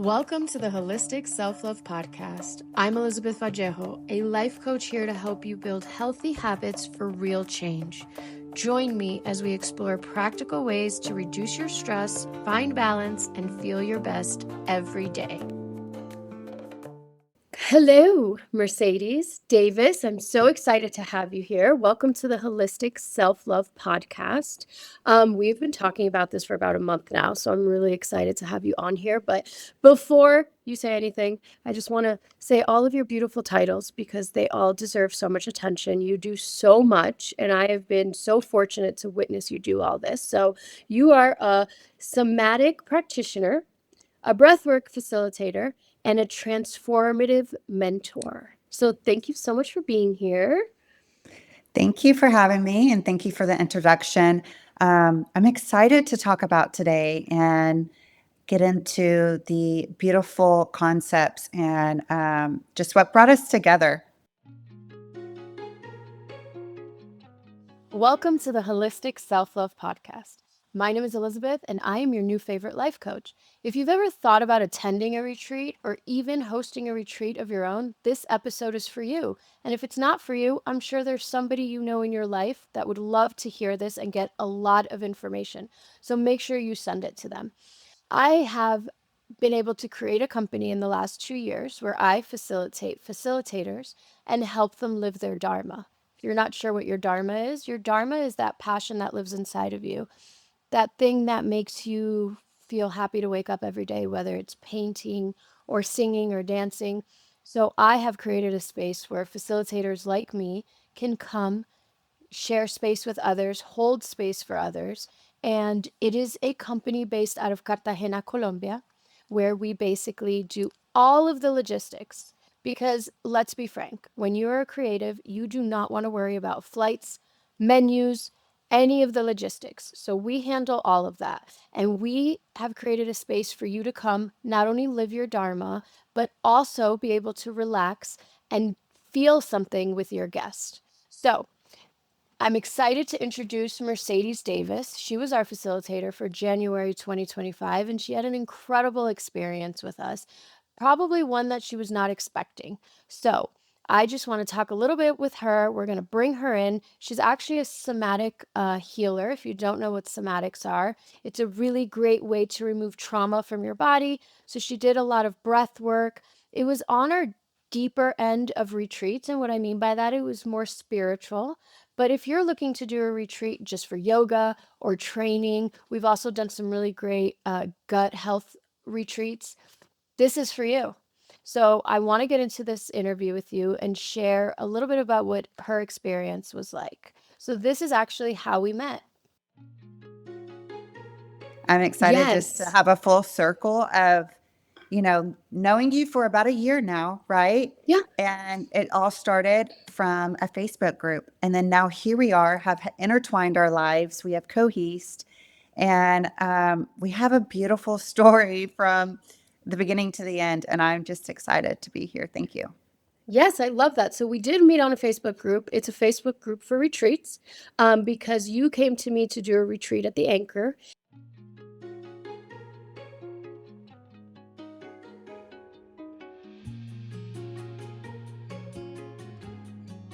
Welcome to the Holistic Self-Love Podcast. I'm Elizabeth Vallejo, a life coach here to help you build healthy habits for real change. Join me as we explore practical ways to reduce your stress, find balance, and feel your best every day. Hello, Mercedes Davis. I'm so excited to have you here. Welcome to the Holistic Self-Love Podcast. We've been talking about this for about a month now, so I'm really excited to have you on here. But before you say anything, I just want to say all of your beautiful titles because they all deserve so much attention. You do so much, and I have been so fortunate to witness you do all this. So you are a somatic practitioner, a breathwork facilitator, and a transformative mentor. So thank you so much for being here. Thank you for having me, and thank you for the introduction. I'm excited to talk about today and get into the beautiful concepts and just what brought us together. Welcome to the Holistic Self-Love Podcast. My name is Elizabeth, and I am your new favorite life coach. If you've ever thought about attending a retreat or even hosting a retreat of your own, this episode is for you. And if it's not for you, I'm sure there's somebody you know in your life that would love to hear this and get a lot of information. So make sure you send it to them. I have been able to create a company in the last 2 years where I facilitate facilitators and help them live their Dharma. If you're not sure what your Dharma is that passion that lives inside of you, that thing that makes you feel happy to wake up every day, whether it's painting or singing or dancing. So I have created a space where facilitators like me can come, share space with others, hold space for others. And it is a company based out of Cartagena, Colombia, where we basically do all of the logistics. Because let's be frank, when you're a creative, you do not want to worry about flights, menus, any of the logistics. So we handle all of that. And we have created a space for you to come, not only live your Dharma, but also be able to relax and feel something with your guest. So I'm excited to introduce Mercedes Davis. She was our facilitator for January 2025, and she had an incredible experience with us, probably one that she was not expecting. So I just want to talk a little bit with her. We're going to bring her in. She's actually a somatic healer. If you don't know what somatics are, it's a really great way to remove trauma from your body. So she did a lot of breath work. It was on our deeper end of retreats. And what I mean by that, it was more spiritual. But if you're looking to do a retreat just for yoga or training, we've also done some really great gut health retreats. This is for you. So I want to get into this interview with you and share a little bit about what her experience was like. So this is actually how we met. I'm excited just to have a full circle of, knowing you for about a year now, right? Yeah. And it all started from a Facebook group. And then now here we are, have intertwined our lives. We have cohesed. And we have a beautiful story from the beginning to the end. And I'm just excited to be here. Thank you. Yes, I love that. So we did meet on a Facebook group. It's a Facebook group for retreats because you came to me to do a retreat at the Anchor.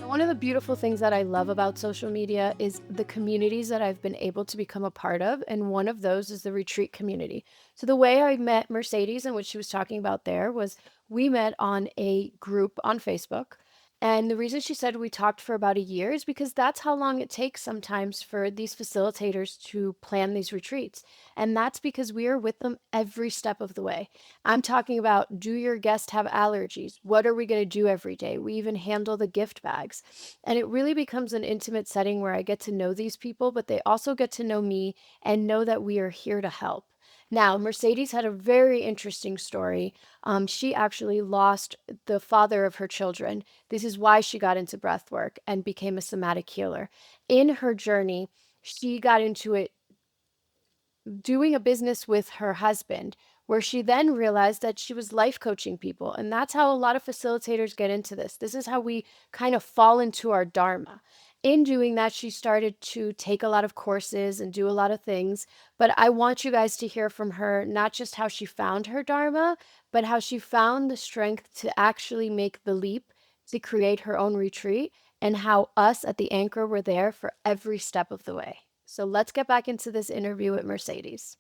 One of the beautiful things that I love about social media is the communities that I've been able to become a part of. And one of those is the retreat community. So the way I met Mercedes and what she was talking about there was we met on a group on Facebook. And the reason she said we talked for about a year is because that's how long it takes sometimes for these facilitators to plan these retreats. And that's because we are with them every step of the way. I'm talking about, do your guests have allergies? What are we going to do every day? We even handle the gift bags. And it really becomes an intimate setting where I get to know these people, but they also get to know me and know that we are here to help. Now, Mercedes had a very interesting story. She actually lost the father of her children. This is why she got into breath work and became a somatic healer. In her journey, she got into it doing a business with her husband, where she then realized that she was life coaching people. And that's how a lot of facilitators get into this. This is how we kind of fall into our Dharma. In doing that, she started to take a lot of courses and do a lot of things. But I want you guys to hear from her not just how she found her Dharma, but how she found the strength to actually make the leap to create her own retreat, and how us at the Anchor were there for every step of the way. So let's get back into this interview with Mercedes.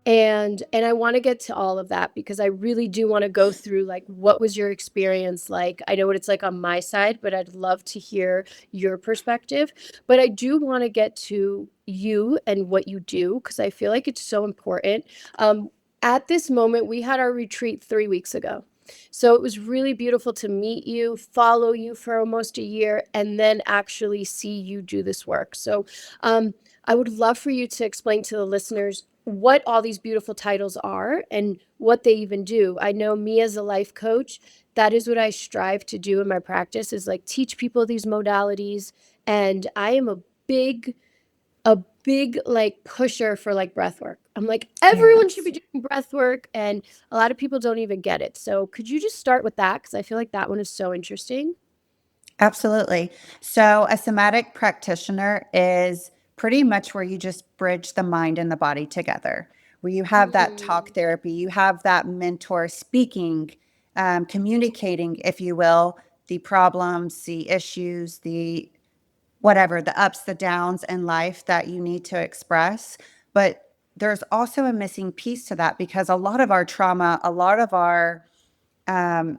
And I want to get to all of that because I really do want to go through, like, what was your experience like? I know what it's like on my side, but I'd love to hear your perspective. But I do want to get to you and what you do because I feel like it's so important. At this moment, we had our retreat 3 weeks ago. So it was really beautiful to meet you, follow you for almost a year, and then actually see you do this work. So um, I would love for you to explain to the listeners what all these beautiful titles are and what they even do. I know me as a life coach, that is what I strive to do in my practice, is like teach people these modalities. And I am big a big like pusher for like breath work. I'm like, everyone should be Yes. doing breath work, and a lot of people don't even get it. So could you just start with that, because I feel like that one is so interesting. Absolutely. So, a somatic practitioner is pretty much where you just bridge the mind and the body together, where you have that talk Mm. therapy, you have that mentor speaking, communicating, if you will, the problems, the issues, the whatever, the ups, the downs in life that you need to express. But there's also a missing piece to that because a lot of our trauma, a lot of our um,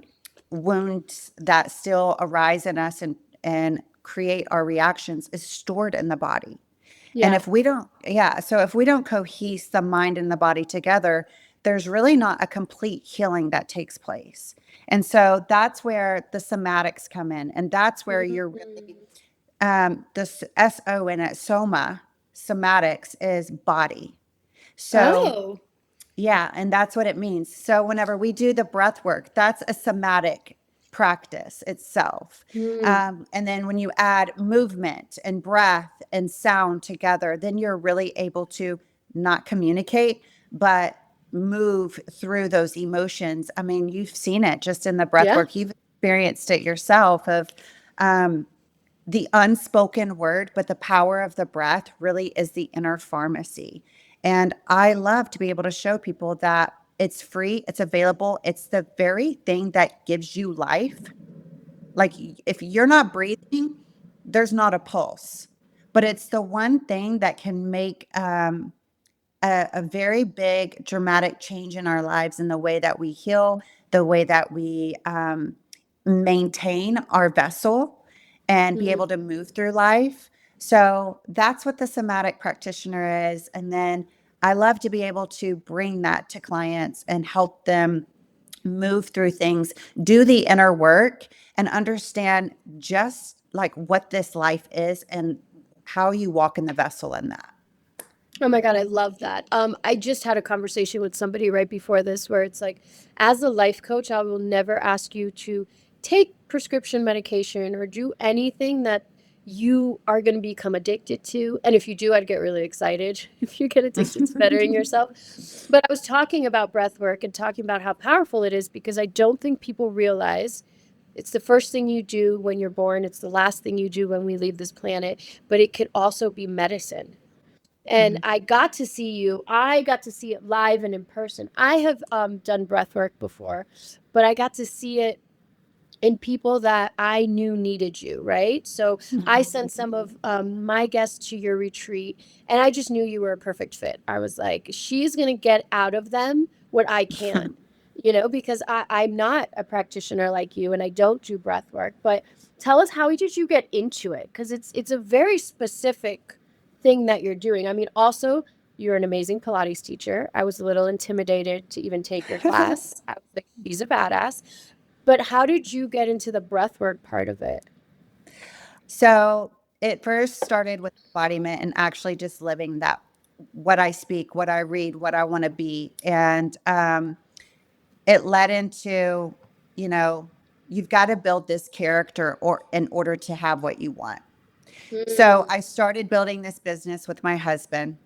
wounds that still arise in us and create our reactions is stored in the body. And Yeah. if we don't, yeah, so if we don't cohese the mind and the body together, there's really not a complete healing that takes place. And so that's where the somatics come in. And that's where you're really, Mm. this SO in it, soma, somatics is body. So Oh. yeah, and that's what it means. So whenever we do the breath work, that's a somatic practice itself. Mm. And then when you add movement and breath and sound together, then you're really able to not communicate, but move through those emotions. I mean, you've seen it just in the breath Yeah. work. You've experienced it yourself of um, the unspoken word, but the power of the breath really is the inner pharmacy. And I love to be able to show people that it's free, it's available, it's the very thing that gives you life. Like if you're not breathing, there's not a pulse, but it's the one thing that can make a very big dramatic change in our lives in the way that we heal, the way that we maintain our vessel and be able Mm. to move through life. So that's what the somatic practitioner is. And then I love to be able to bring that to clients and help them move through things, do the inner work, and understand just like what this life is and how you walk in the vessel in that. Oh my God, I love that. I just had a conversation with somebody right before this where it's like, as a life coach, I will never ask you to take prescription medication or do anything that you are going to become addicted to. And if you do, I'd get really excited if you get addicted to bettering yourself. But I was talking about breath work and talking about how powerful it is because I don't think people realize it's the first thing you do when you're born, it's the last thing you do when we leave this planet, but it could also be medicine. And Mhm. I got to see it live and in person. I have done breath work before, but I got to see it in people that I knew needed you, right? So I sent some of my guests to your retreat, and I just knew you were a perfect fit. I was like, she's going to get out of them what I can, because I'm not a practitioner like you, and I don't do breath work. But tell us, how did you get into it? Because it's a very specific thing that you're doing. I mean, also, you're an amazing Pilates teacher. I was a little intimidated to even take your class. I was like, she's a badass. But how did you get into the breathwork part of it? So it first started with embodiment and actually just living that what I speak, what I read, what I want to be. And it led into, you know, you've got to build this character or in order to have what you want. So Mm. I started building this business with my husband.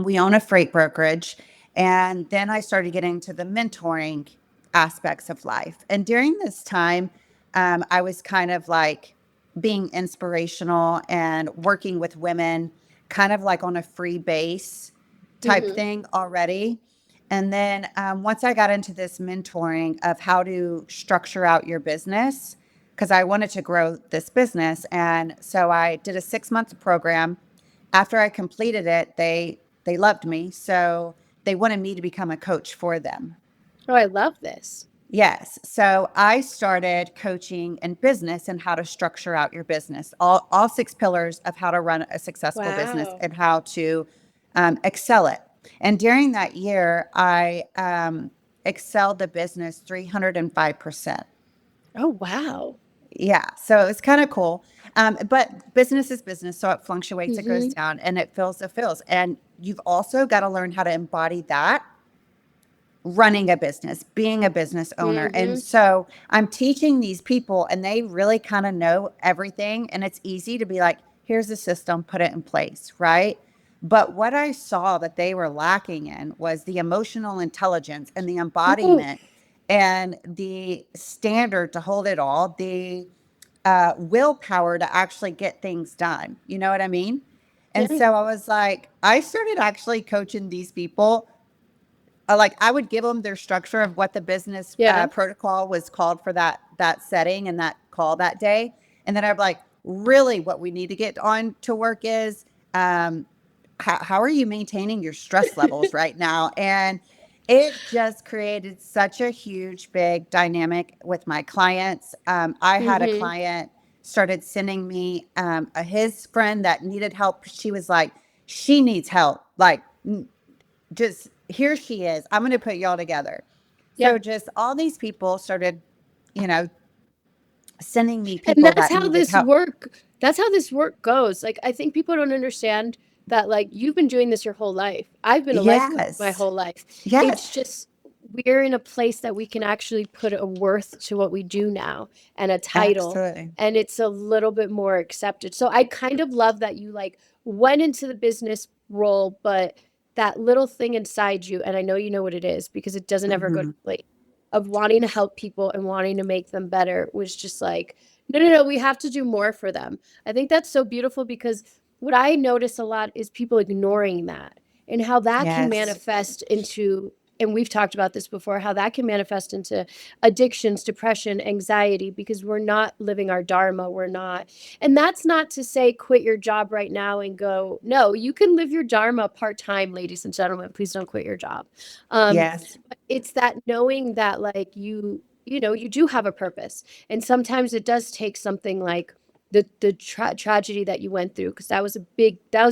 We own a freight brokerage. And then I started getting into the mentoring aspects of life. And during this time, I was kind of like being inspirational and working with women, kind of like on a free base type Mhm. thing already. And then once I got into this mentoring of how to structure out your business, because I wanted to grow this business. And so I did a 6 month program. After I completed it, they loved me. So they wanted me to become a coach for them. Oh, I love this. Yes. So I started coaching in business and how to structure out your business, all six pillars of how to run a successful business Wow. and how to excel it. And during that year, I excelled the business 305%. Oh, wow. Yeah. So it's kind of cool. But business is business. So it fluctuates, it goes Mhm. down, and it feels. And you've also got to learn how to embody that running a business, being a business owner. And Mhm. so I'm teaching these people, and they really kind of know everything. And it's easy to be like, here's the system, put it in place, right? But what I saw that they were lacking in was the emotional intelligence and the Ooh. embodiment and the standard to hold it all, the willpower to actually get things done. You know what I mean? And Yeah. so I was like, I started actually coaching these people like I would give them their structure of what the business Yeah. protocol was called for that setting and that call that day, and then I'd be like, really, what we need to get on to work is um, how are you maintaining your stress levels right now? And it just created such a huge, big dynamic with my clients. I had a Mhm. client started sending me his friend that needed help. She was like, she needs help, like just here she is. I'm going to put y'all together. Yeah. So just all these people started, you know, sending me And people that needed help. that's how this work goes. Like, I think people don't understand that, like, you've been doing this your whole life. I've been a life coach my Yes. whole life. It's Yes. just we're in a place that we can actually put a worth to what we do now and a title, Absolutely. and it's a little bit more accepted. So I kind of love that you like went into the business role, but that little thing inside you, and I know you know what it is because it doesn't ever go to Hmm. sleep, of wanting to help people and wanting to make them better was just like, no, no, no, we have to do more for them. I think that's so beautiful because what I notice a lot is people ignoring that and how that can Yes. manifest into, and we've talked about this before, how that can manifest into addictions, depression, anxiety, because we're not living our dharma. We're not. And that's not to say quit your job right now and go, no, you can live your dharma part time, ladies and gentlemen. Please don't quit your job. Um, Yes. it's that knowing that like you know you do have a purpose, and sometimes it does take something like the tragedy that you went through, because that was a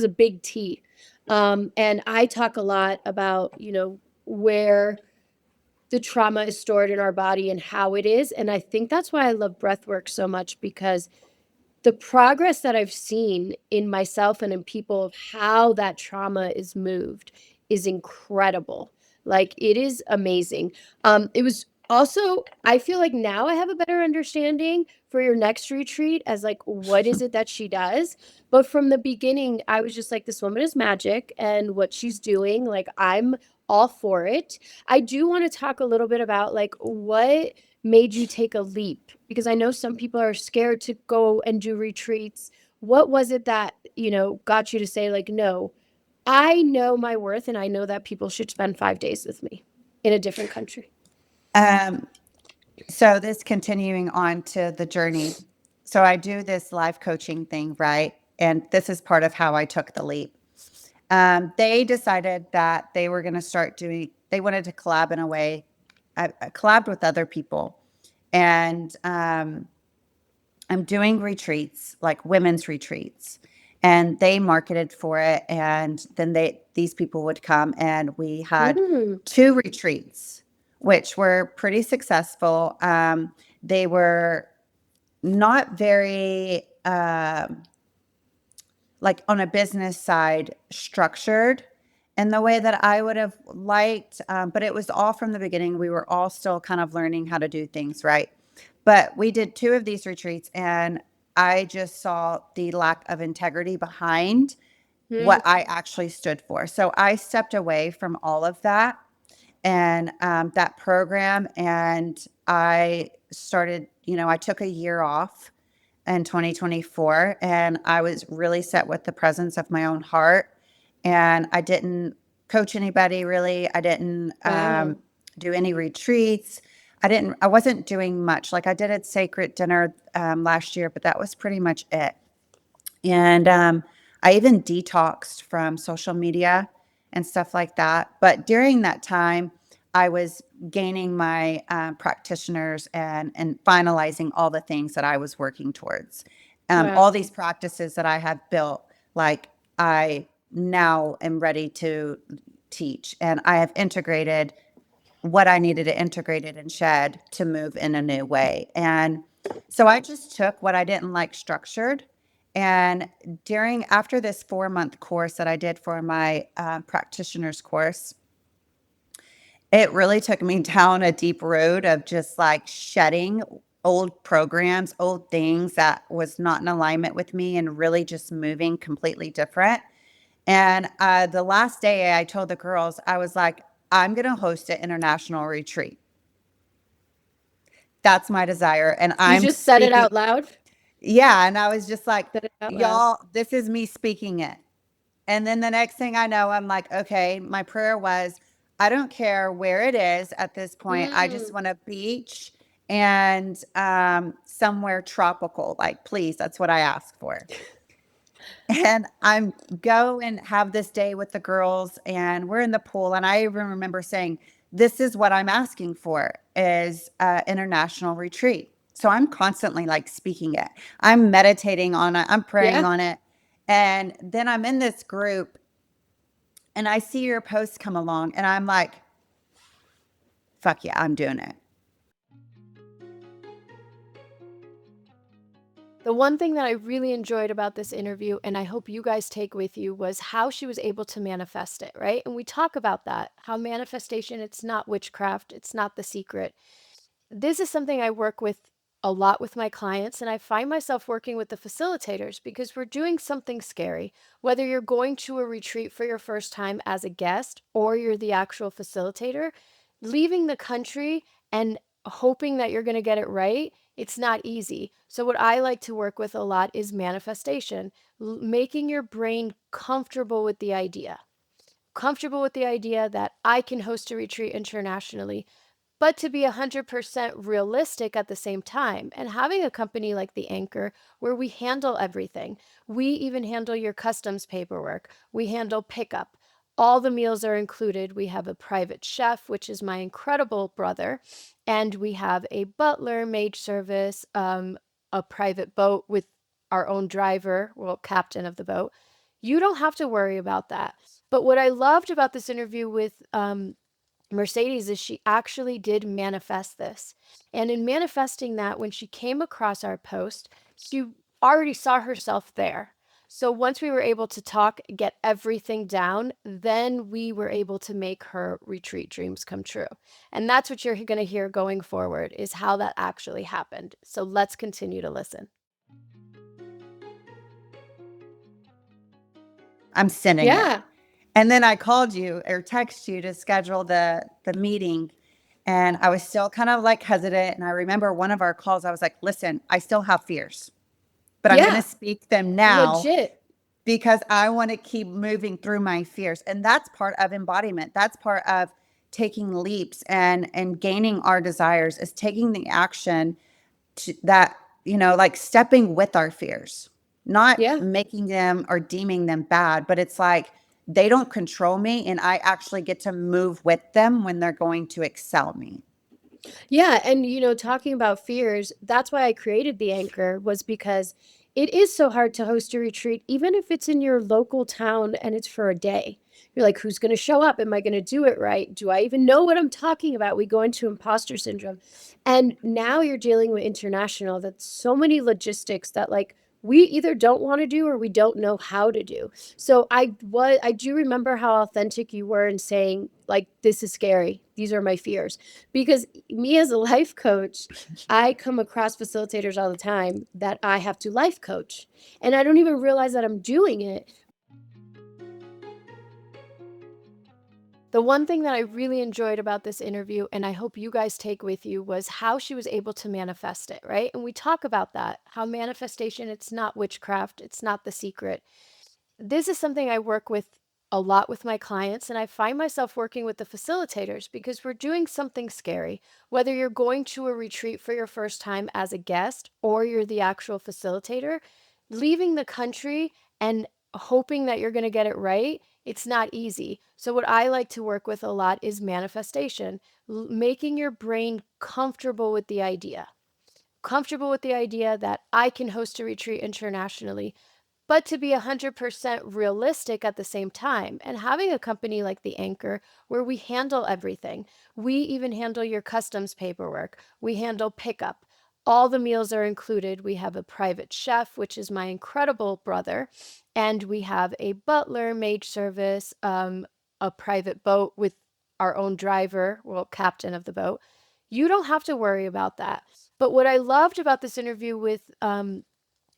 big T. And I talk a lot about, you know, where the trauma is stored in our body and how it is, and I think that's why I love breath work so much, because the progress that I've seen in myself and in people of how that trauma is moved is incredible. Like, it is amazing. It was also, I feel like now I have a better understanding for your next retreat as like what is it that she does. But from the beginning, I was just like, this woman is magic and what she's doing, like I'm all for it. I do want to talk a little bit about like what made you take a leap? Because I know some people are scared to go and do retreats. What was it that, you know, got you to say, like, no, I know my worth and I know that people should spend 5 days with me in a different country? Um, so this continuing on to the journey. So I do this life coaching thing, right? And this is part of how I took the leap. They decided that they were going to start doing, they wanted to collab in a way. I collabed with other people. And I'm doing retreats, like women's retreats, and they marketed for it. And then these people would come, and we had Mm, two retreats, which were pretty successful. They were not very like on a business side structured in the way that I would have liked. But it was all from the beginning. We were all still kind of learning how to do things right. But we did two of these retreats, and I just saw the lack of integrity behind mm, what I actually stood for. So I stepped away from all of that and that program, and I started, I took a year off in 2024 and I was really set with the presence of my own heart. And I didn't coach anybody really. I didn't Wow. do any retreats. I wasn't doing much. Like I did a sacred dinner last year, but that was pretty much it. And I even detoxed from social media and stuff like that. But during that time, I was gaining my practitioners and finalizing all the things that I was working towards. All Wow. these practices that I have built, like I now am ready to teach, and I have integrated what I needed to integrate it and shed to move in a new way. And so I just took what I didn't like structured. And after this 4-month course that I did for my practitioner's course, it really took me down a deep road of just like shedding old programs, old things that was not in alignment with me, and really just moving completely different. And the last day I told the girls, I was like, I'm going to host an international retreat. That's my desire. And You I'm just said it speaking. out loud? Yeah. And I was just like, Said it out loud. y'all, this is me speaking it. And then the next thing I know, I'm like, okay, my prayer was, I don't care where it is at this point. I just Mm. want a beach and somewhere tropical. Like, please, that's what I ask for. And I'm go and have this day with the girls, and we're in the pool. And I even remember saying, this is what I'm asking for is international retreat. So I'm constantly like speaking it. I'm meditating on it. I'm praying Yeah. on it. And then I'm in this group and I see your post come along and I'm like, fuck yeah, I'm doing it. The one thing that I really enjoyed about this interview, and I hope you guys take with you, was how she was able to manifest it, right? And we talk about that, how manifestation, it's not witchcraft, it's not the secret. This is something I work with a lot with my clients, and I find myself working with the facilitators because we're doing something scary. Whether you're going to a retreat for your first time as a guest or you're the actual facilitator, leaving the country and hoping that you're going to get it right, it's not easy. So, what I like to work with a lot is manifestation, making your brain comfortable with the idea that I can host a retreat internationally, but to be 100% realistic at the same time. And having a company like the Anchor, where we handle everything, we even handle your customs paperwork, we handle pickup. All the meals are included. We have a private chef, which is my incredible brother, and we have a butler, maid service, a private boat with our own driver, well, captain of the boat. You don't have to worry about that. But what I loved about this interview with Mercedes is she actually did manifest this. And in manifesting that, when she came across our post, she already saw herself there. So once we were able to talk, get everything down, then we were able to make her retreat dreams come true. And that's what you're going to hear going forward is how that actually happened. So let's continue to listen. I'm sending it. Yeah. And then I called you or text you to schedule the meeting. And I was still kind of like hesitant. And I remember one of our calls, I was like, listen, I still have fears, but I'm going to Yeah. speak them now Legit. because I want to keep moving through my fears. And that's part of embodiment. That's part of taking leaps and gaining our desires is taking the action that, like stepping with our fears, not Yeah. making them or deeming them bad, but it's like they don't control me and I actually get to move with them when they're going to excel me. Yeah, and talking about fears, that's why I created the Anchor was because it is so hard to host a retreat, even if it's in your local town and it's for a day. You're like, who's going to show up? Am I going to do it right? Do I even know what I'm talking about? We go into imposter syndrome. And now you're dealing with international. That's so many logistics that like we either don't want to do or we don't know how to do. So I do remember how authentic you were in saying like this is scary. These are my fears because me as a life coach, I come across facilitators all the time that I have to life coach. And I don't even realize that I'm doing it. The one thing that I really enjoyed about this interview, and I hope you guys take with you, was how she was able to manifest it, right? And we talk about that, how manifestation, it's not witchcraft, it's not the secret. This is something I work with a lot with my clients, and I find myself working with the facilitators because we're doing something scary. Whether you're going to a retreat for your first time as a guest or you're the actual facilitator, leaving the country and hoping that you're going to get it right, it's not easy. So, what I like to work with a lot is manifestation, making your brain comfortable with the idea that I can host a retreat internationally, but to be 100% realistic at the same time. And having a company like the Anchor where we handle everything, we even handle your customs paperwork, we handle pickup. All the meals are included. We have a private chef, which is my incredible brother, and we have a butler, maid service, a private boat with our own driver, well, captain of the boat. You don't have to worry about that. But what I loved about this interview with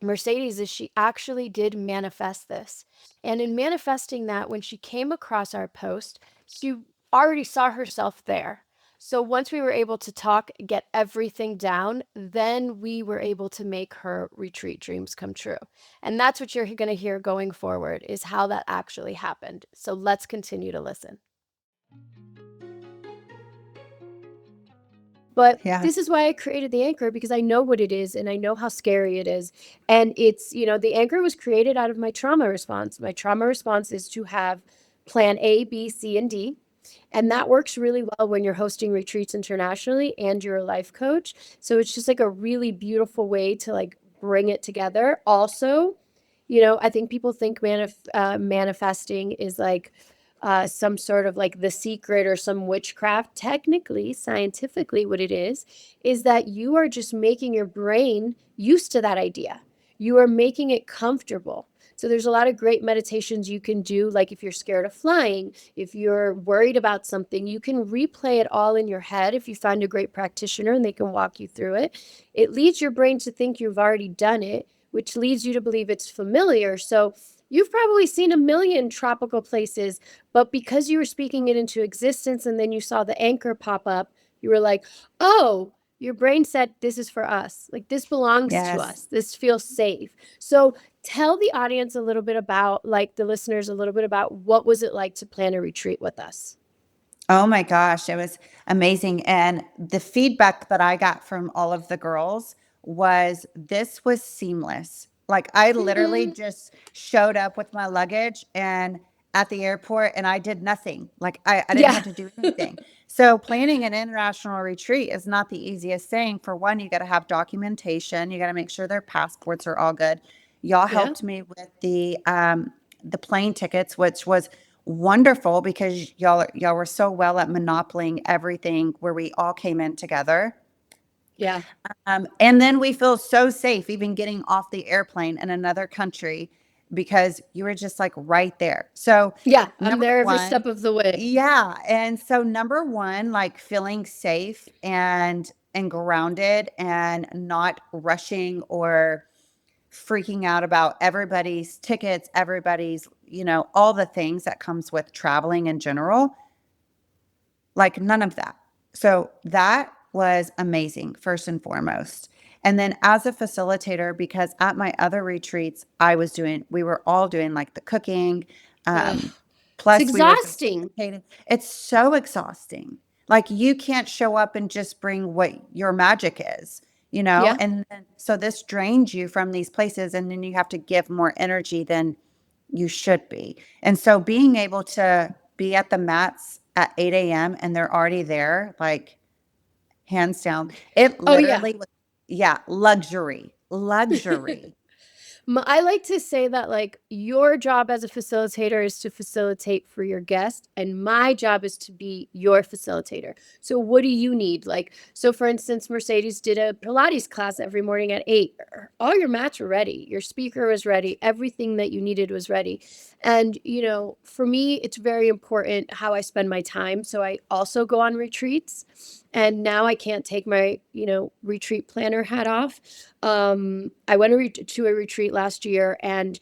Mercedes is she actually did manifest this. And in manifesting that, when she came across our post, she already saw herself there. So once we were able to talk, get everything down, then we were able to make her retreat dreams come true. And that's what you're going to hear going forward is how that actually happened. So let's continue to listen. But Yeah. this is why I created the Anchor because I know what it is and I know how scary it is. And it's, the Anchor was created out of my trauma response. My trauma response is to have plan A, B, C, and D. And that works really well when you're hosting retreats internationally and you're a life coach. So it's just like a really beautiful way to like bring it together. Also, I think people think manifesting is like some sort of like the secret or some witchcraft. Technically, scientifically, what it is that you are just making your brain used to that idea. You are making it comfortable. So there's a lot of great meditations you can do. Like if you're scared of flying, if you're worried about something, you can replay it all in your head. If you find a great practitioner and they can walk you through it, it leads your brain to think you've already done it, which leads you to believe it's familiar. So you've probably seen a million tropical places, but because you were speaking it into existence and then you saw the Anchor pop up, you were like, oh, your brain said, this is for us. Like, this belongs to Yes. us. This feels safe. So, tell the audience a little bit about, like the listeners, a little bit about what was it like to plan a retreat with us? Oh my gosh, it was amazing. And the feedback that I got from all of the girls was this was seamless. Like I literally Mm-hmm. just showed up with my luggage and at the airport and I did nothing. Like I didn't Yeah. have to do anything. So planning an international retreat is not the easiest thing. For one, you got to have documentation. You got to make sure their passports are all good. Y'all Yeah. helped me with the plane tickets, which was wonderful because y'all were so well at monopolying everything where we all came in together. Yeah. And then we feel so safe even getting off the airplane in another country because you were just like right there. So Yeah. I'm number there every one, step of the way. yeah. And so number one, like feeling safe and grounded and not rushing or freaking out about everybody's tickets, everybody's, all the things that comes with traveling in general, like none of that. So that was amazing, first and foremost. And then as a facilitator, because at my other retreats, we were all doing like the cooking. Ugh. Um, It's plus we were exhausting. facilitating. It's so exhausting. Like you can't show up and just bring what your magic is, Yeah. and then, so this drains you from these places and then you have to give more energy than you should be. And so being able to be at the mats at 8 a.m. and they're already there, like hands down, it Oh, yeah. literally was, yeah, luxury, luxury. I like to say that like your job as a facilitator is to facilitate for your guest and my job is to be your facilitator. So what do you need? Like so for instance Mercedes did a Pilates class every morning at 8. All your mats were ready. Your speaker was ready. Everything that you needed was ready. And for me it's very important how I spend my time. So I also go on retreats and now I can't take my, retreat planner hat off. I went to a retreat last year and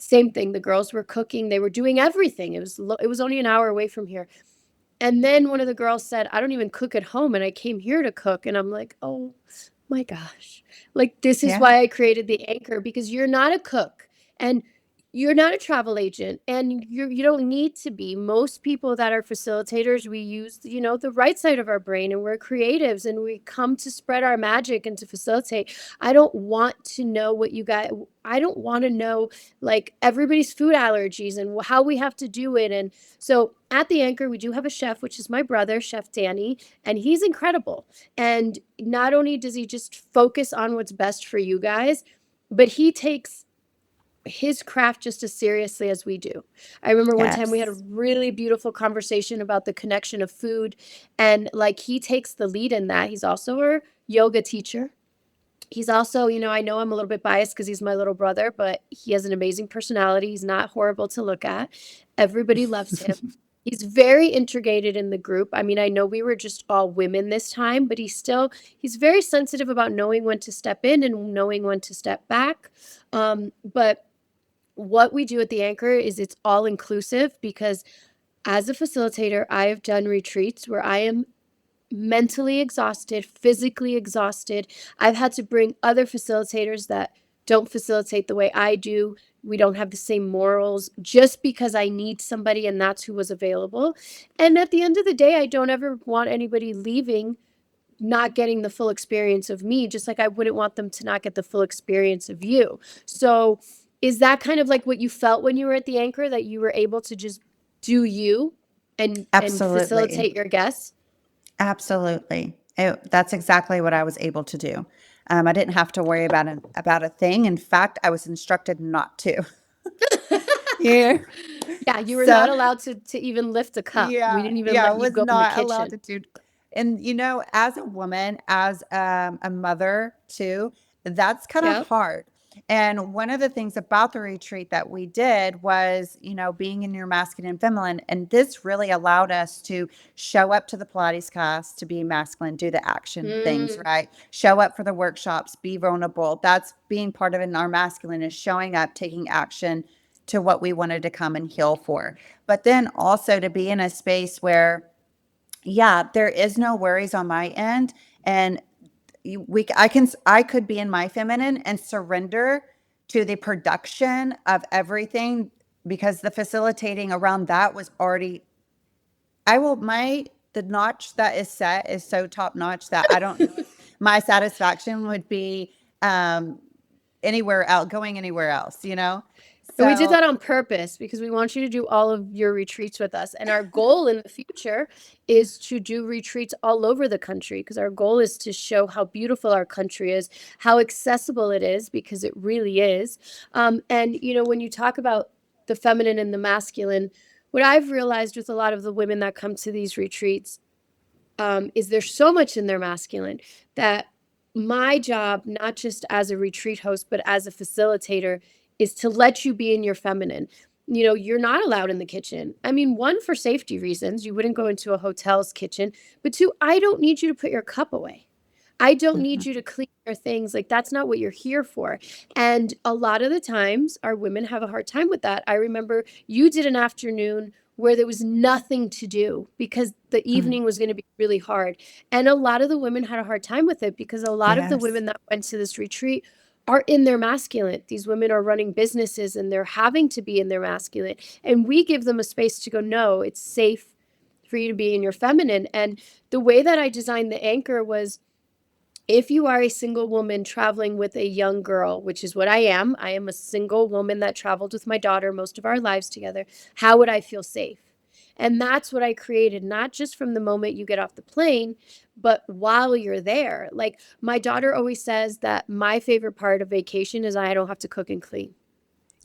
Same thing. The girls were cooking. They were doing everything. It was only an hour away from here. And then one of the girls said, "I don't even cook at home, and I came here to cook." And I'm like, "Oh my gosh." Like, this is Yeah. why I created the anchor, because you're not a cook and you're not a travel agent, and you don't need to be. Most people that are facilitators, we use, the right side of our brain, and we're creatives, and we come to spread our magic and to facilitate. I don't want to know what you got. I don't want to know like everybody's food allergies and how we have to do it. And so at the anchor, we do have a chef, which is my brother, Chef Danny, and he's incredible. And not only does he just focus on what's best for you guys, but he takes his craft just as seriously as we do. I remember one time we had a Yes. really beautiful conversation about the connection of food, and like he takes the lead in that. He's also a yoga teacher. He's also, I know I'm a little bit biased because he's my little brother, but he has an amazing personality. He's not horrible to look at. Everybody loves him. He's very integrated in the group. I mean, I know we were just all women this time, but he's very sensitive about knowing when to step in and knowing when to step back. But what we do at the anchor is it's all inclusive, because as a facilitator, I have done retreats where I am mentally exhausted, physically exhausted. I've had to bring other facilitators that don't facilitate the way I do. We don't have the same morals, just because I need somebody and that's who was available. And at the end of the day, I don't ever want anybody leaving not getting the full experience of me, just like I wouldn't want them to not get the full experience of you. So, is that kind of like what you felt when you were at the anchor, that you were able to just do you and Absolutely. facilitate your guests? Absolutely. That's exactly what I was able to do. I didn't have to worry about a thing. In fact, I was instructed not to. Yeah. Yeah, you were not So allowed to even lift a cup. We yeah, didn't even yeah, I let you was go in the not allowed kitchen. to do. And as a woman, as a mother too, that's kind of Yep. hard. And one of the things about the retreat that we did was, being in your masculine and feminine. And this really allowed us to show up to the Pilates class, to be masculine, do the action things, Mm. right? Show up for the workshops, be vulnerable. That's being part of it in our masculine, is showing up, taking action to what we wanted to come and heal for. But then also to be in a space where, yeah, there is no worries on my end, and I could be in my feminine and surrender to the production of everything, because the facilitating around that was already, I will my the notch that is set is so top notch that I don't know if my satisfaction would be um going anywhere else, And we did so that on purpose because we want you to do all of your retreats with us. And our goal in the future is to do retreats all over the country, because our goal is to show how beautiful our country is, how accessible it is, because it really is. And, when you talk about the feminine and the masculine, what I've realized with a lot of the women that come to these retreats, is there's so much in their masculine that my job, not just as a retreat host, but as a facilitator, is to let you be in your feminine. You're not allowed in the kitchen. I mean, one, for safety reasons, you wouldn't go into a hotel's kitchen, but two, I don't need you to put your cup away. I don't need mhm, you to clean your things. Like, that's not what you're here for. And a lot of the times, our women have a hard time with that. I remember you did an afternoon where there was nothing to do because the mm, evening was going to be really hard. And a lot of the women had a hard time with it, because a lot of the yes, women that went to this retreat are in their masculine. These women are running businesses and they're having to be in their masculine. And we give them a space to go, no, it's safe for you to be in your feminine. And the way that I designed the anchor was, if you are a single woman traveling with a young girl, which is what I am a single woman that traveled with my daughter most of our lives together, how would I feel safe? And that's what I created, not just from the moment you get off the plane, but while you're there. Like, my daughter always says that my favorite part of vacation is I don't have to cook and clean.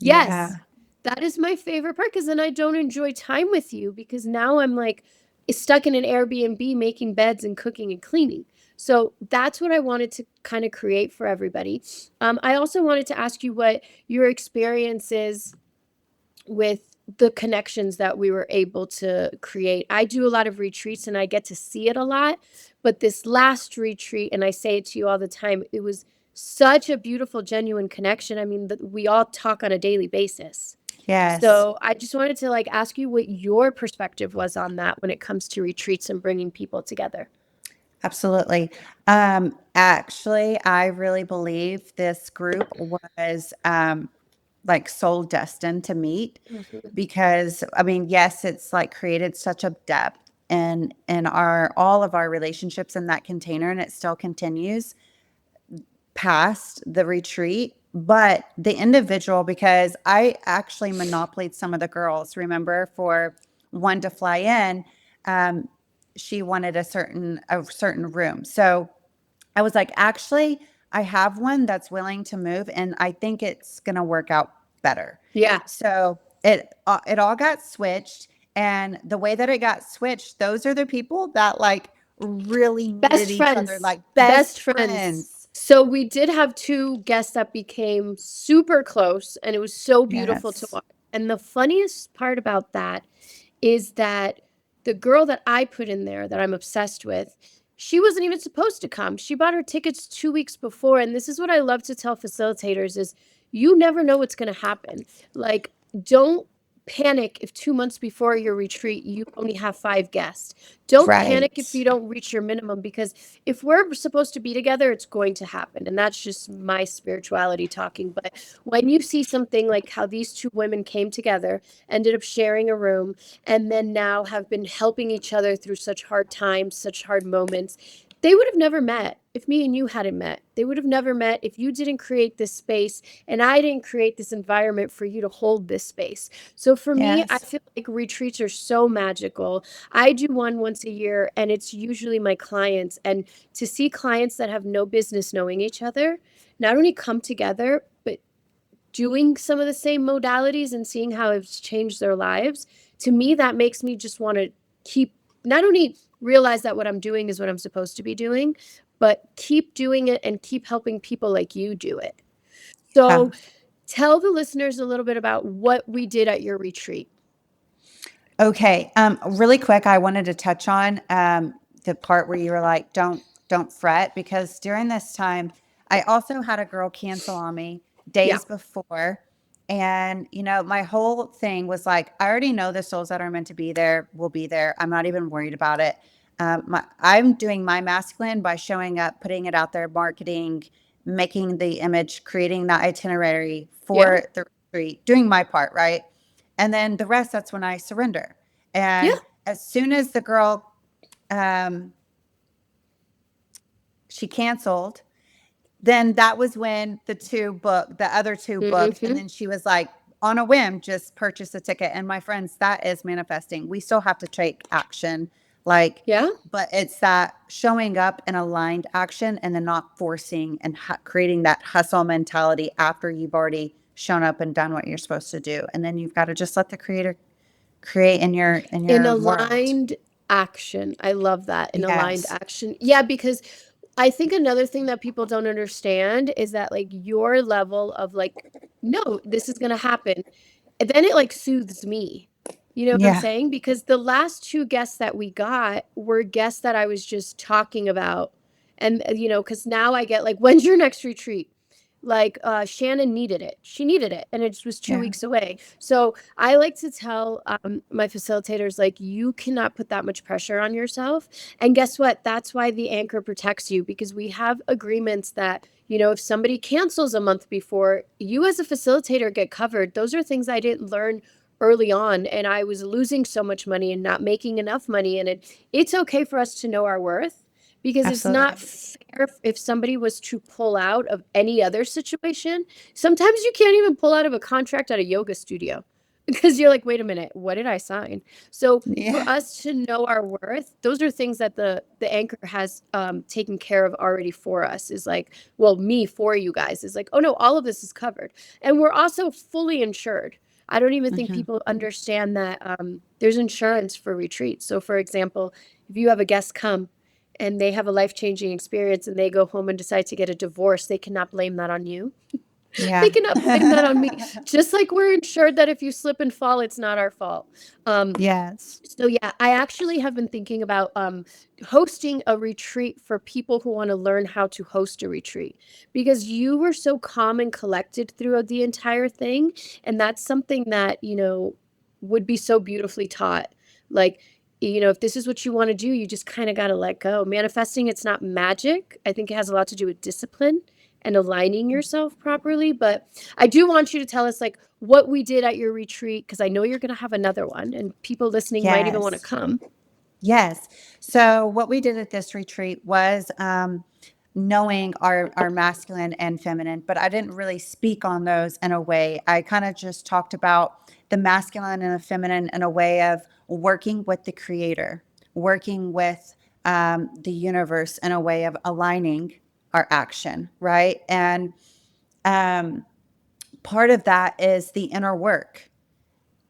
Yes, yeah, that is my favorite part, because then I don't enjoy time with you, because now I'm like stuck in an Airbnb making beds and cooking and cleaning. So that's what I wanted to kind of create for everybody. I also wanted to ask you what your experience is with the connections that we were able to create. I do a lot of retreats and I get to see it a lot, but this last retreat, and I say it to you all the time, it was such a beautiful, genuine connection. I mean, we all talk on a daily basis. Yes. So I just wanted to like ask you what your perspective was on that when it comes to retreats and bringing people together. Absolutely. Actually, I really believe this group was like soul destined to meet Mhm. because I mean, yes, it's like created such a depth in our all of our relationships in that container, and it still continues past the retreat. But the individual, because I actually monopolied some of the girls, remember, for one to fly in, um, she wanted a certain room. So I was like, actually, I have one that's willing to move, and I think it's gonna work out better. Yeah. So it all got switched, and the way that it got switched, those are the people that like really needed Best each other, friends. like Best best friends. friends. So we did have two guests that became super close, and it was so beautiful to Yes. watch. And the funniest part about that is that the girl that I put in there that I'm obsessed with, she wasn't even supposed to come. She bought her tickets 2 weeks before. And this is what I love to tell facilitators is you never know what's going to happen. Like, don't panic if 2 months before your retreat you only have 5 guests. Don't panic if you Right. don't reach your minimum, because if we're supposed to be together, it's going to happen. And that's just my spirituality talking. But when you see something like how these two women came together, ended up sharing a room, and then now have been helping each other through such hard times, such hard moments. They would have never met if me and you hadn't met. They would have never met if you didn't create this space and I didn't create this environment for you to hold this space. So for me, I Yes. feel like retreats are so magical. I do one once a year, and it's usually my clients. And to see clients that have no business knowing each other not only come together, but doing some of the same modalities and seeing how it's changed their lives, to me, that makes me just want to keep, not only realize that what I'm doing is what I'm supposed to be doing, but keep doing it and keep helping people like you do it. Yeah. So tell the listeners a little bit about what we did at your retreat. Okay. Really quick, I wanted to touch on the part where you were like, don't fret, because during this time, I also had a girl cancel on me Yeah. days before. And, my whole thing was like, I already know the souls that are meant to be there will be there. I'm not even worried about it. I'm doing my masculine by showing up, putting it out there, marketing, making the image, creating that itinerary Yeah. for the retreat, doing my part, right? And then the rest, that's when I surrender. Yeah. And as soon as the girl, um, she canceled, then that was when the other two booked. And Mm-hmm. then she was like, on a whim, just purchase a ticket. And my friends, that is manifesting. We still have to take action, like, Yeah. but it's that showing up in aligned action and then not forcing and creating that hustle mentality after you've already shown up and done what you're supposed to do. And then you've got to just let the creator create in your In world. aligned action. I love that. In aligned Yes. action. Yeah, because I think another thing that people don't understand is that like your level of like, no, this is gonna happen. And then it like soothes me. You know what I'm Yeah. saying? Because the last two guests that we got were guests that I was just talking about. And because now I get like, when's your next retreat? Like Shannon needed it. She needed it. And it just was two Yeah. weeks away. So I like to tell my facilitators, like, you cannot put that much pressure on yourself. And guess what? That's why the anchor protects you, because we have agreements that, if somebody cancels a month before, you as a facilitator get covered. Those are things I didn't learn early on, and I was losing so much money and not making enough money. And it's okay for us to know our worth, because it's not Absolutely. fair if somebody was to pull out of any other situation. Sometimes you can't even pull out of a contract at a yoga studio because you're like, wait a minute, what did I sign? So for Yeah. us to know our worth, those are things that the anchor has taken care of already for us. Is like, well, me for you guys is like, oh no, all of this is covered, and we're also fully insured. I don't even think Hmm. people understand that there's insurance for retreats. So, for example, if you have a guest come and they have a life changing experience and they go home and decide to get a divorce, they cannot blame that on you. Yeah. They cannot blame that on me. Just like we're insured that if you slip and fall, it's not our fault. Um, Yes. so yeah, I actually have been thinking about hosting a retreat for people who want to learn how to host a retreat, because you were so calm and collected throughout the entire thing, and that's something that, would be so beautifully taught. Like, if this is what you want to do, you just kind of got to let go. Manifesting, it's not magic. I think it has a lot to do with discipline and aligning yourself properly, but I do want you to tell us like what we did at your retreat, because I know you're going to have another one and people listening might even want to Yes. come. Yes. So what we did at this retreat was knowing our masculine and feminine, but I didn't really speak on those in a way. I kind of just talked about the masculine and the feminine in a way of working with the creator, working with the universe in a way of aligning our action, right? And um, part of that is the inner work.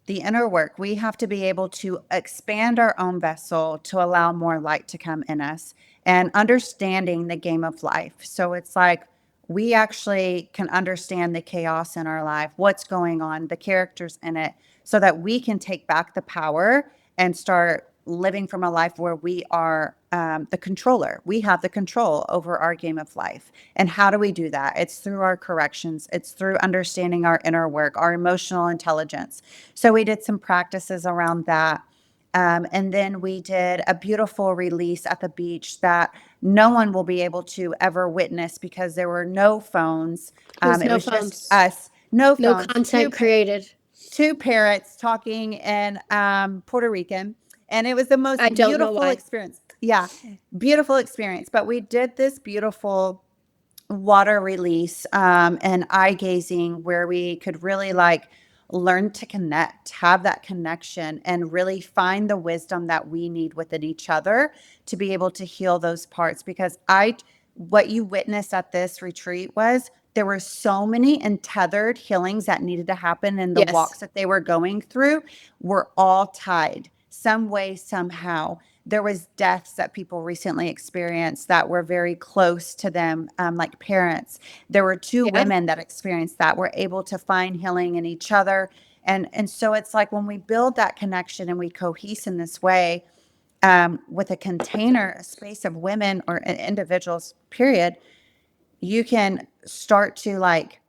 We have to be able to expand our own vessel to allow more light to come in us and understanding the game of life. So it's like we actually can understand the chaos in our life, what's going on, the characters in it, so that we can take back the power and start living from a life where we are the controller. We have the control over our game of life. And how do we do that? It's through our corrections, it's through understanding our inner work, our emotional intelligence. So we did some practices around that. And then we did a beautiful release at the beach that no one will be able to ever witness because there were no phones. There's It no was just phones, us, no no phones, content created. two parrots talking in Puerto Rican. And it was the I most don't know beautiful why. experience. Yeah, beautiful experience. But we did this beautiful water release and eye gazing where we could really like learn to connect, have that connection, and really find the wisdom that we need within each other to be able to heal those parts. Because what you witnessed at this retreat was there were so many untethered healings that needed to happen, and the Yes. walks that they were going through were all tied some way, somehow. There was deaths that people recently experienced that were very close to them, like parents. There were two Yeah. women that experienced that were able to find healing in each other. And so it's like when we build that connection and we cohese in this way, with a container, a space of women or individuals, period, you can start to like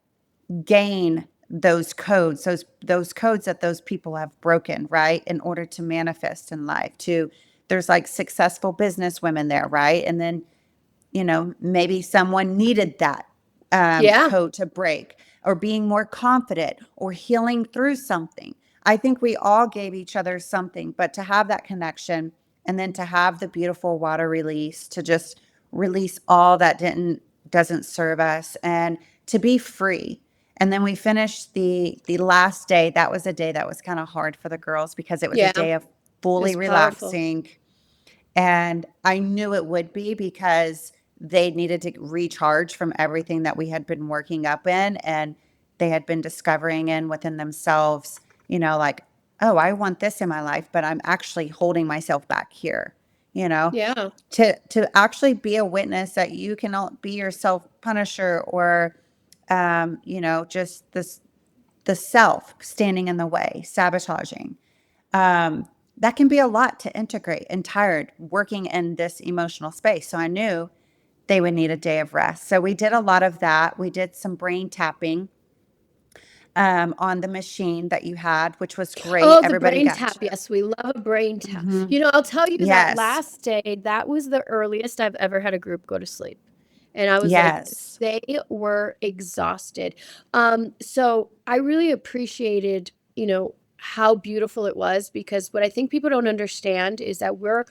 gain those codes that those people have broken, right, in order to manifest in life. To There's like successful business women there, right? And then maybe someone needed that Yeah. code to break, or being more confident, or healing through something. I think we all gave each other something, but to have that connection and then to have the beautiful water release, to just release all that doesn't serve us and to be free. And then we finished the last day. That was a day that was kind of hard for the girls because it was a Yeah. day of It fully was powerful. relaxing, and I knew it would be because they needed to recharge from everything that we had been working up in, and they had been discovering in within themselves, like, oh, I want this in my life, but I'm actually holding myself back here, you know, Yeah. to actually be a witness that you cannot be your self punisher, or, just the self standing in the way, sabotaging. That can be a lot to integrate and tired working in this emotional space. So I knew they would need a day of rest. So we did a lot of that. We did some brain tapping on the machine that you had, which was great. Oh, the Everybody brain got tap. to. Yes, we love a brain tap. Hmm. I'll tell you that Yes. last day, that was the earliest I've ever had a group go to sleep. And I was like, Yes. they were exhausted. So I really appreciated, how beautiful it was, because what I think people don't understand is that we're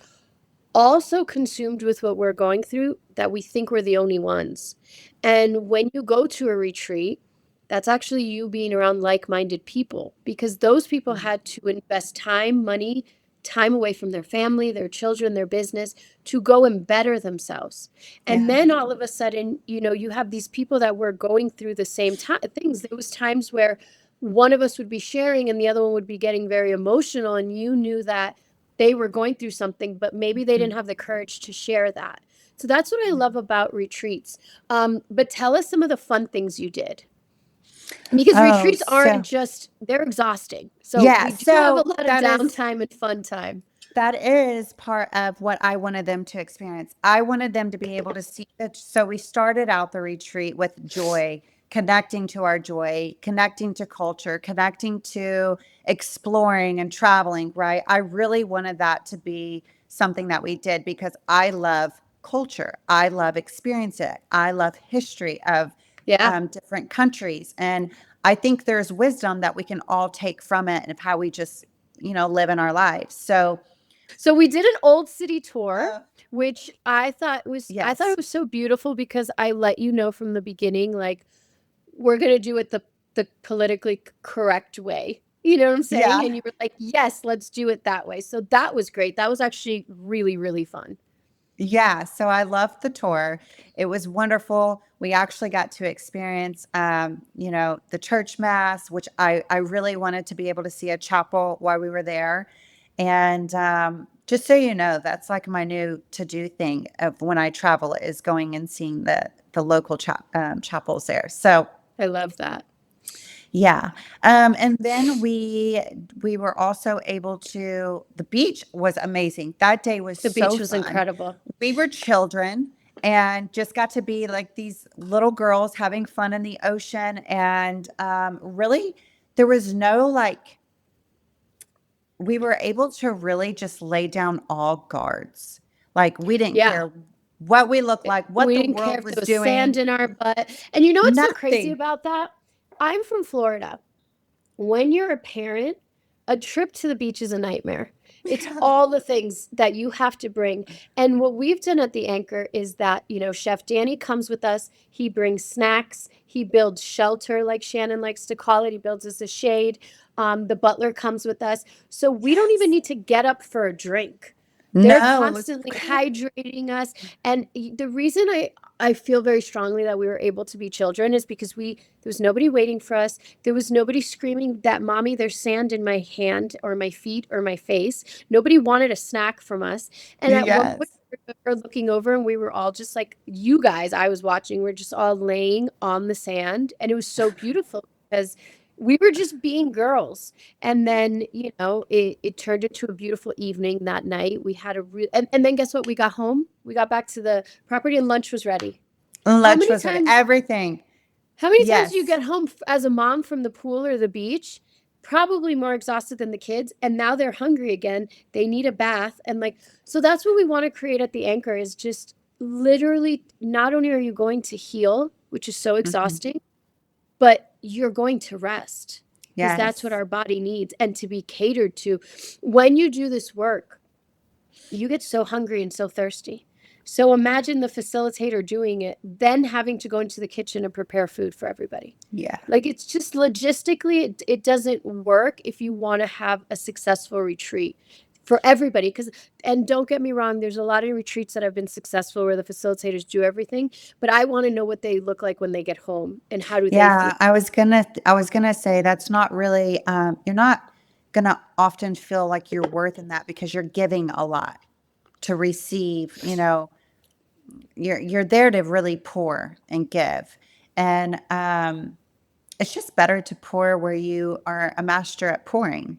all so consumed with what we're going through that we think we're the only ones. And when you go to a retreat, that's actually you being around like-minded people, because those people had to invest time, money, time away from their family, their children, their business to go and better themselves. And Yeah. then all of a sudden, you have these people that were going through the same things. There was times where one of us would be sharing and the other one would be getting very emotional, and you knew that they were going through something, but maybe they didn't Mhm. have the courage to share that. So that's what I love about retreats. But tell us some of the fun things you did. Because Oh, retreats aren't so just, they're exhausting. So yeah, we do have a so lot of downtime and fun time. that is part of what I wanted them to experience. I wanted them to be able to see that. So we started out the retreat with joy, connecting to our joy, connecting to culture, connecting to exploring and traveling, right? I really wanted that to be something that we did because I love culture. I love experience it. I love history of Yeah. different countries. And I think there's wisdom that we can all take from it and of how we just, live in our lives. So, So we did an old city tour, uh, which I thought it yes. was so beautiful because I let you know from the beginning, like, we're gonna do it the politically correct way. You know what I'm saying? Yeah. And you were like, yes, let's do it that way. So that was great. That was actually really, really fun. Yeah. So I loved the tour. It was wonderful. We actually got to experience, the church mass, which I really wanted to be able to see a chapel while we were there. And just so you know, that's like my new to do thing of when I travel is going and seeing the local chapels there. So I love that. yeah. And then we were also able to the beach was amazing. That day was The so beach was fun. incredible. We were children and just got to be like these little girls having fun in the ocean and really there was no like we were able to really just lay down all guards. Like we didn't Yeah. care what we looked like, what We the didn't care world if there was was sand doing, in our butt. And you know what's so crazy nothing. about that? I'm from Florida. When you're a parent, a trip to the beach is a nightmare. It's all the things that you have to bring. And what we've done at the Anchor is that, Chef Danny comes with us. He brings snacks. He builds shelter, like Shannon likes to call it. He builds us a shade. The butler comes with us. So we don't even Yes. need to get up for a drink. They're No, it was constantly great. hydrating us. And the reason I feel very strongly that we were able to be children is because there was nobody waiting for us. There was nobody screaming that, mommy, there's sand in my hand or my feet or my face. Nobody wanted a snack from us. And at one point, Yes. we were looking over and we were all just like, you guys, I was watching, we're just all laying on the sand. And it was so beautiful because we were just being girls. And then, it turned into a beautiful evening that night. We had a real, and then guess what? We got home, we got back to the property and lunch was ready. How Lunch many was ready. times Everything. how many times do you Yes. get home as a mom from the pool or the beach? Probably more exhausted than the kids. And now they're hungry again. They need a bath. And like, so that's what we want to create at the Anchor is just literally not only are you going to heal, which is so Mhm. exhausting, but you're going to rest because that's what Yes. our body needs and to be catered to. When you do this work, you get so hungry and so thirsty. So imagine the facilitator doing it, then having to go into the kitchen and prepare food for everybody. Yeah. Like it's just logistically, it doesn't work if you want to have a successful retreat for everybody. And don't get me wrong, there's a lot of retreats that have been successful where the facilitators do everything, but I want to know what they look like when they get home and how do they feel. Yeah, I was gonna say that's not really you're not gonna often feel like you're worth in that because you're giving a lot to receive, you're there to really pour and give. And it's just better to pour where you are a master at pouring,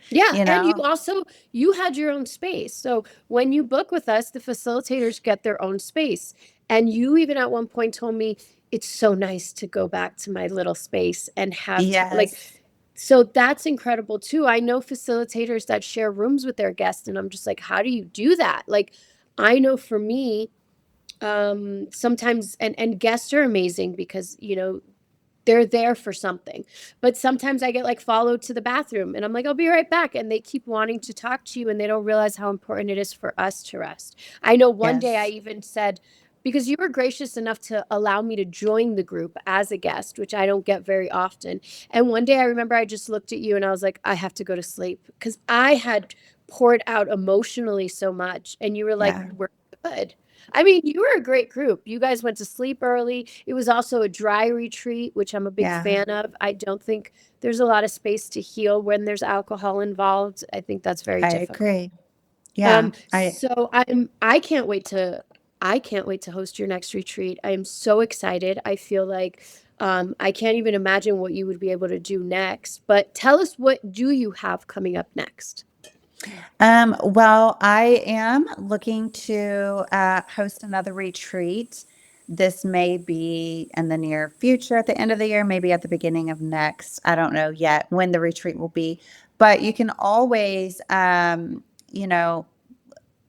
Yeah, you and you know? also you had your own space. So when you book with us, the facilitators get their own space. And you even at one point told me it's so nice to go back to my little space and have time. Like, Yes. so that's incredible too. I know facilitators that share rooms with their guests, and I'm just like, how do you do that? Like, I know for me, sometimes and guests are amazing because they're there for something. But sometimes I get like followed to the bathroom and I'm like, I'll be right back. And they keep wanting to talk to you and they don't realize how important it is for us to rest. I know one day I Yes. even said, because you were gracious enough to allow me to join the group as a guest, which I don't get very often. And one day I remember I just looked at you and I was like, I have to go to sleep because I had poured out emotionally so much. And you were like, Yeah. we're good. I mean, you were a great group. You guys went to sleep early. It was also a dry retreat, which I'm a big Yeah. fan of. I don't think there's a lot of space to heal when there's alcohol involved. I think that's very I difficult. agree. Yeah. So I can't wait to host your next retreat. I am so excited. I feel like I can't even imagine what you would be able to do next. But tell us, what do you have coming up next? Well, I am looking to host another retreat. This may be in the near future, at the end of the year, maybe at the beginning of next. I don't know yet when the retreat will be, but you can always, you know,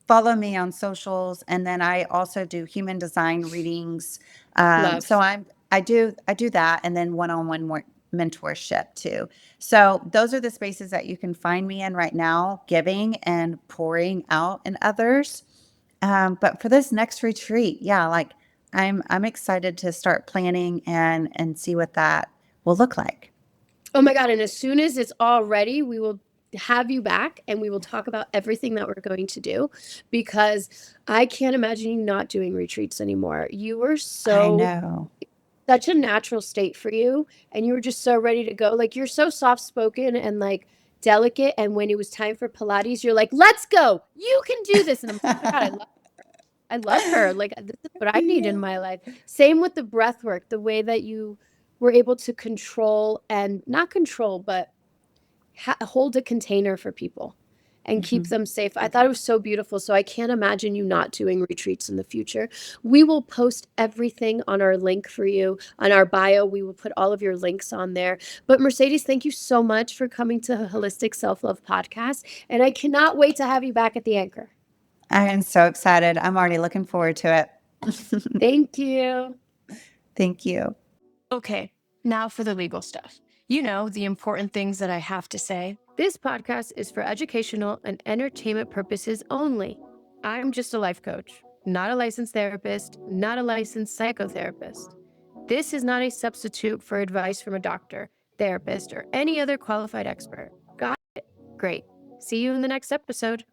follow me on socials, and then I also do human design readings. So Love. I do that, and then one-on-one mentorship too. So those are the spaces that you can find me in right now, giving and pouring out in others. But for this next retreat, yeah, like I'm excited to start planning and see what that will look like. Oh my God. And as soon as it's all ready, we will have you back and we will talk about everything that we're going to do, because I can't imagine you not doing retreats anymore. You were I so know. such a natural state for you, and you were just so ready to go. Like, you're so soft spoken and like delicate, and when it was time for Pilates, you're like, let's go, you can do this. And I'm like, oh my God, I love her. Like, this is what I need in Yeah. my life. Same with the breath work, the way that you were able to control, and not control, but hold a container for people and keep Mhm. them safe. I thought it was so beautiful. So I can't imagine you not doing retreats in the future. We will post everything on our link for you on our bio. We will put all of your links on there. But Mercedes, thank you so much for coming to Holistic Self Love Podcast. And I cannot wait to have you back at the anchor. I am so excited. I'm already looking forward to it. Thank you. Thank you. Okay, now for the legal stuff. You know, the important things that I have to say. This podcast is for educational and entertainment purposes only. I'm just a life coach, not a licensed therapist, not a licensed psychotherapist. This is not a substitute for advice from a doctor, therapist, or any other qualified expert. Got it? Great. See you in the next episode.